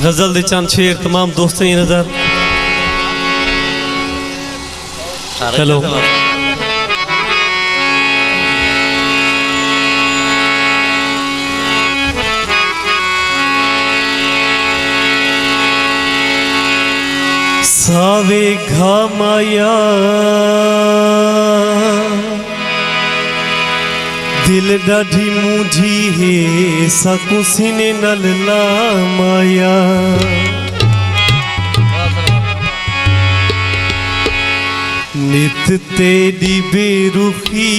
गजल दे चंद शेर तमाम दोस्तें ही नजर। चलो सावे घामाया दिल डाढ़ी मुझी है सकुसी ने नलला माया नित तेरी बेरुखी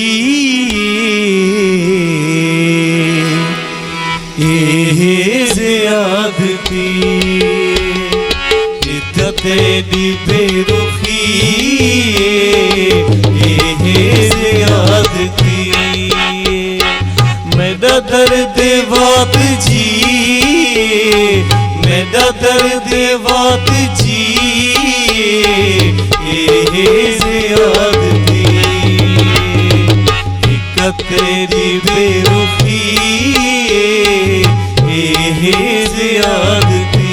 ज़ियादती नित तेरी बेरुखी ज़ियादती मेरा दर्द बात जी मेरा दर्द बात जी ज़ियादती एक तेरी बेरुखी ज़ियादती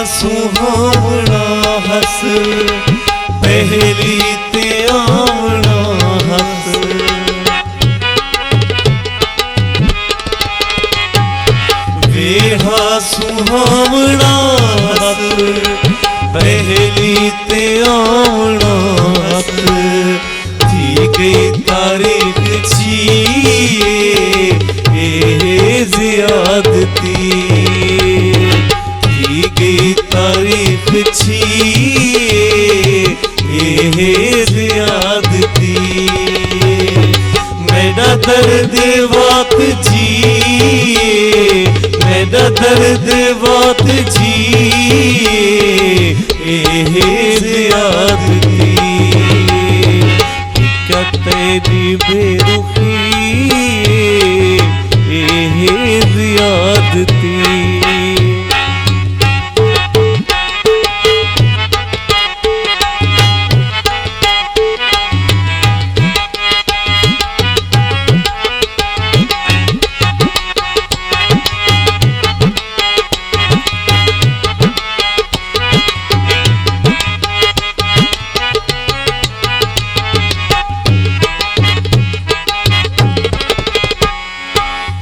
सुहावना हस पहली ते आवना हस वेहा सुहावना हस पहली ते आवना हस थी गई तारीख छी ज़ियादती की तारीफ छी ज़ियादती मेरा दर्द बात जी मेरा दर्द बात जी ज़ियादती क्या तेरी बेरुखी ज़ियादती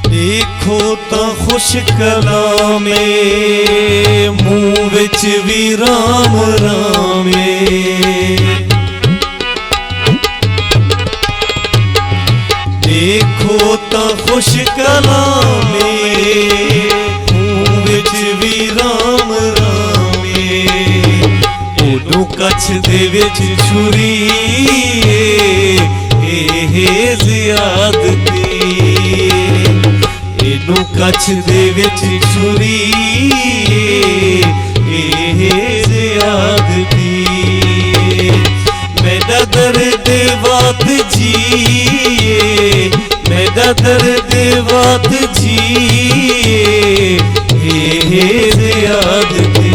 देखो तो खुश कलामे मुँह विच भी राम रामे देखो तो खुश कलामे मुँह विच भी राम रामे उडू कच्छ दे विच छुरी ज़ियादती नू कच्छ दे विच छुरी ज़ियादती मेरा दर्द बात जी मेरा दर्द बात जी ज़ियादती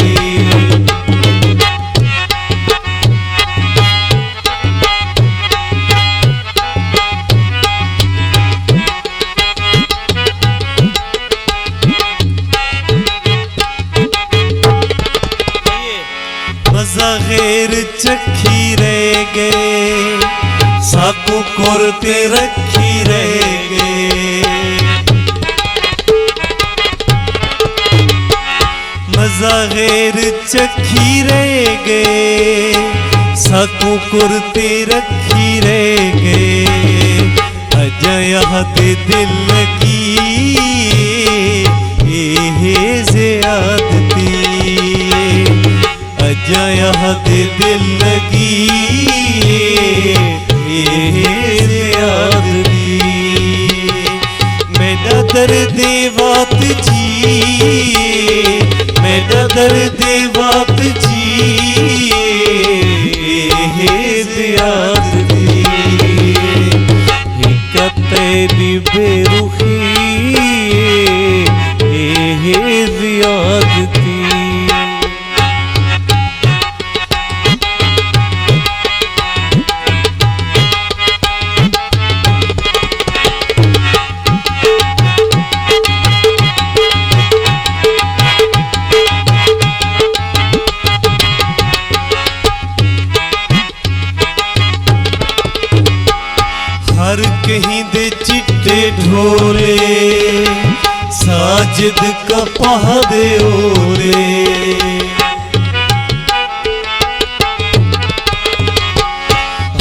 गैर चखी रह गए साकू कुरते रखी रह गए मजा गैर चखी रह गए साकू कुरते रखी रह गए अजया दे दिल लगी ज़ियादती अजया दे दिल लगी ज़ियादती मेरा दर्द बात जी मेरा दर्द बात जी ज़ियादती एक तेरी बेरुखी ਜ਼ਿਆਦਤੀ। हर कहीं दे चिट्टे ढोले साजिद कपाह दे ओले।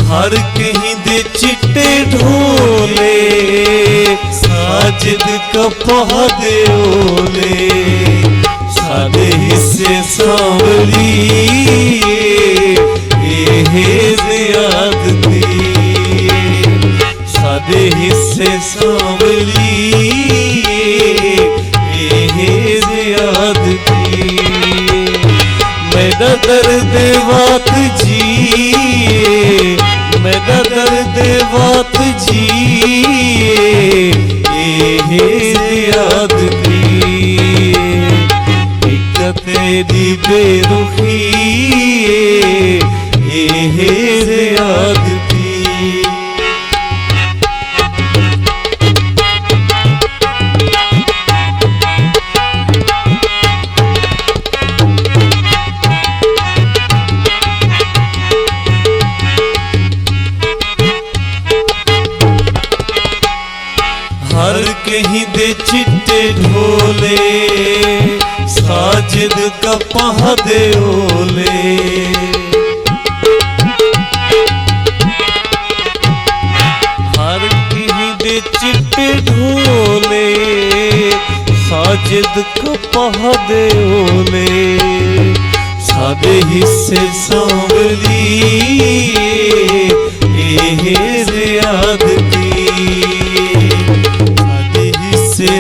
हर कहीं दे चिट्टे ढोले साजिद कपाह दे ओले। सादे हिस्से सांवली ज़ियादती। सादे हिस्से सांवली ज़ियादती। मेरा दर्द वात जी, मेरा दर्द वात जी ज़ियादती। एक तेरी बेरुखी ज़ियादती। हर कहीं दे चिट्टे ढोले साजिद कपाह दे ओले। हर कहीं दे चिट्टे ढोले साजिद कपाह दे ओले। सादे हिस्से सांवली ज़ियादती।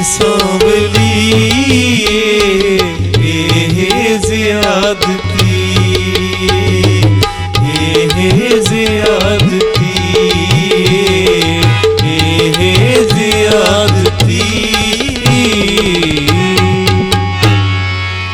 सांवली